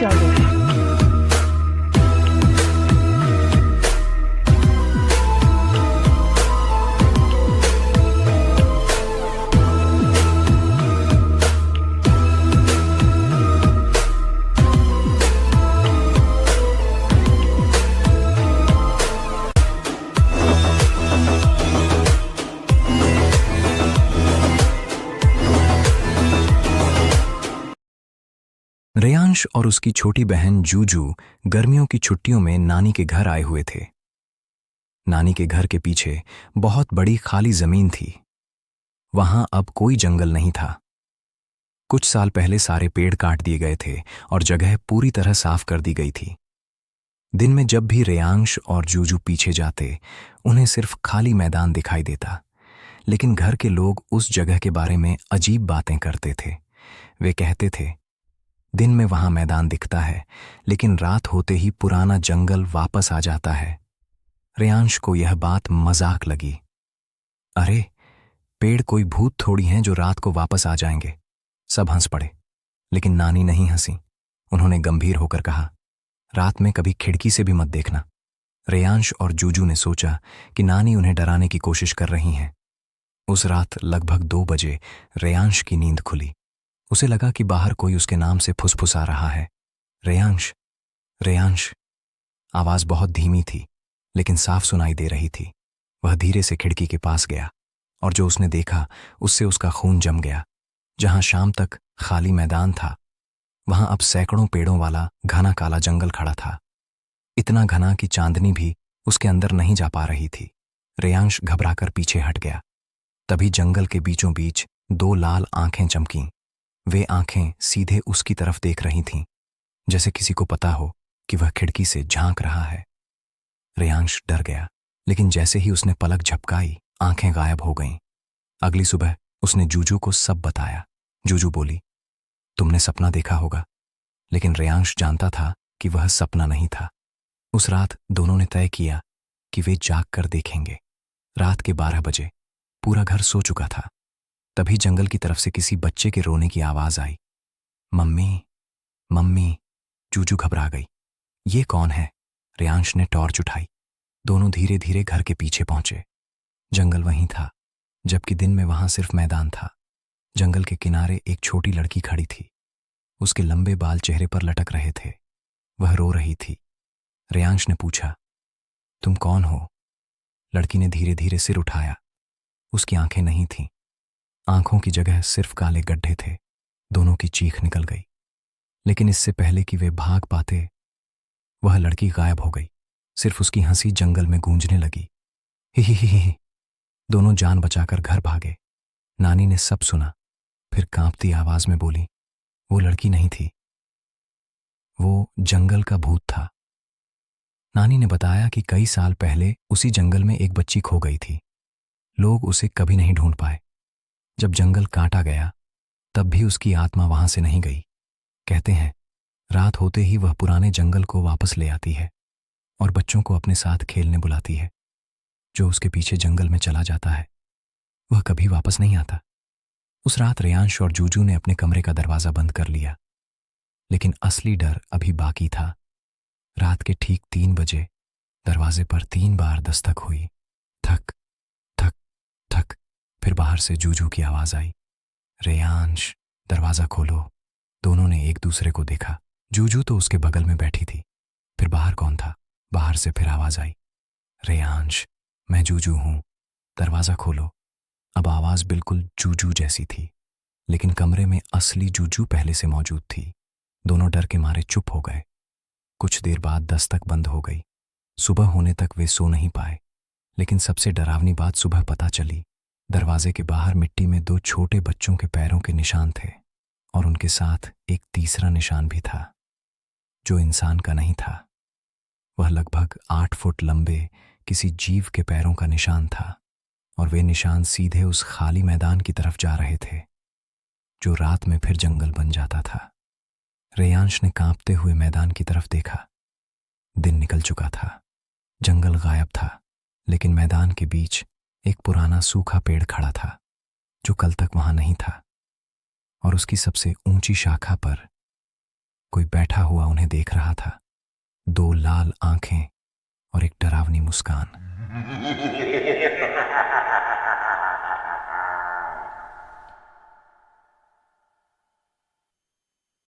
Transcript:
चलो। रेयांश और उसकी छोटी बहन जूजू गर्मियों की छुट्टियों में नानी के घर आए हुए थे। नानी के घर के पीछे बहुत बड़ी खाली जमीन थी। वहां अब कोई जंगल नहीं था। कुछ साल पहले सारे पेड़ काट दिए गए थे और जगह पूरी तरह साफ कर दी गई थी। दिन में जब भी रेयांश और जूजू पीछे जाते, उन्हें सिर्फ खाली मैदान दिखाई देता। लेकिन घर के लोग उस जगह के बारे में अजीब बातें करते थे। वे कहते थे, दिन में वहां मैदान दिखता है, लेकिन रात होते ही पुराना जंगल वापस आ जाता है। रेयांश को यह बात मजाक लगी। अरे, पेड़ कोई भूत थोड़ी हैं जो रात को वापस आ जाएंगे। सब हंस पड़े, लेकिन नानी नहीं हंसी। उन्होंने गंभीर होकर कहा, रात में कभी खिड़की से भी मत देखना। रेयांश और जूजू ने सोचा कि नानी उन्हें डराने की कोशिश कर रही हैं। उस रात लगभग 2 बजे रेयांश की नींद खुली। उसे लगा कि बाहर कोई उसके नाम से फुसफुसा रहा है। रेयांश, रेयांश। आवाज बहुत धीमी थी, लेकिन साफ सुनाई दे रही थी। वह धीरे से खिड़की के पास गया, और जो उसने देखा उससे उसका खून जम गया। जहां शाम तक खाली मैदान था, वहां अब सैकड़ों पेड़ों वाला घना काला जंगल खड़ा था। इतना घना कि चांदनी भी उसके अंदर नहीं जा पा रही थी। रेयांश घबराकर पीछे हट गया। तभी जंगल के बीचों बीच 2 लाल आंखें चमकीं। वे आंखें सीधे उसकी तरफ देख रही थीं, जैसे किसी को पता हो कि वह खिड़की से झांक रहा है। रेयांश डर गया, लेकिन जैसे ही उसने पलक झपकाई, आंखें गायब हो गईं। अगली सुबह उसने जूजू को सब बताया। जूजू बोली, तुमने सपना देखा होगा। लेकिन रेयांश जानता था कि वह सपना नहीं था। उस रात दोनों ने तय किया कि वे जाग कर देखेंगे। रात के 12 बजे पूरा घर सो चुका था। तभी जंगल की तरफ से किसी बच्चे के रोने की आवाज आई। Mummy, mummy. जूजू घबरा गई। ये कौन है? रेयांश ने टॉर्च उठाई। दोनों धीरे धीरे घर के पीछे पहुंचे। जंगल वहीं था, जबकि दिन में वहां सिर्फ मैदान था। जंगल के किनारे एक छोटी लड़की खड़ी थी। उसके लंबे बाल चेहरे पर लटक रहे थे। वह रो रही थी। रेयांश ने पूछा, तुम कौन हो? लड़की ने धीरे धीरे सिर उठाया। उसकी आंखें नहीं थीं। आंखों की जगह सिर्फ काले गड्ढे थे। दोनों की चीख निकल गई, लेकिन इससे पहले कि वे भाग पाते, वह लड़की गायब हो गई। सिर्फ उसकी हंसी जंगल में गूंजने लगी। ही ही ही ही। दोनों जान बचाकर घर भागे। नानी ने सब सुना, फिर कांपती आवाज में बोली, वो लड़की नहीं थी, वो जंगल का भूत था। नानी ने बताया कि कई साल पहले उसी जंगल में एक बच्ची खो गई थी। लोग उसे कभी नहीं ढूंढ पाए। जब जंगल काटा गया, तब भी उसकी आत्मा वहां से नहीं गई। कहते हैं, रात होते ही वह पुराने जंगल को वापस ले आती है और बच्चों को अपने साथ खेलने बुलाती है। जो उसके पीछे जंगल में चला जाता है, वह कभी वापस नहीं आता। उस रात रेयांश और जूजू ने अपने कमरे का दरवाजा बंद कर लिया, लेकिन असली डर अभी बाकी था। रात के ठीक 3 बजे दरवाजे पर 3 बार दस्तक हुई। थक थक थक। फिर बाहर से जूजू की आवाज आई, रेयांश, दरवाजा खोलो। दोनों ने एक दूसरे को देखा। जूजू तो उसके बगल में बैठी थी। फिर बाहर कौन था? बाहर से फिर आवाज आई, रेयांश, मैं जूजू हूं, दरवाजा खोलो। अब आवाज बिल्कुल जूजू जैसी थी, लेकिन कमरे में असली जूजू पहले से मौजूद थी। दोनों डर के मारे चुप हो गए। कुछ देर बाद दस्तक बंद हो गई। सुबह होने तक वे सो नहीं पाए, लेकिन सबसे डरावनी बात सुबह पता चली। दरवाजे के बाहर मिट्टी में 2 छोटे बच्चों के पैरों के निशान थे, और उनके साथ एक तीसरा निशान भी था, जो इंसान का नहीं था। वह लगभग 8 फुट लंबे किसी जीव के पैरों का निशान था, और वे निशान सीधे उस खाली मैदान की तरफ जा रहे थे, जो रात में फिर जंगल बन जाता था। रेयांश ने कांपते हुए मैदान की तरफ देखा। दिन निकल चुका था। जंगल गायब था, लेकिन मैदान के बीच एक पुराना सूखा पेड़ खड़ा था, जो कल तक वहां नहीं था, और उसकी सबसे ऊंची शाखा पर कोई बैठा हुआ उन्हें देख रहा था, दो लाल आंखें और एक डरावनी मुस्कान।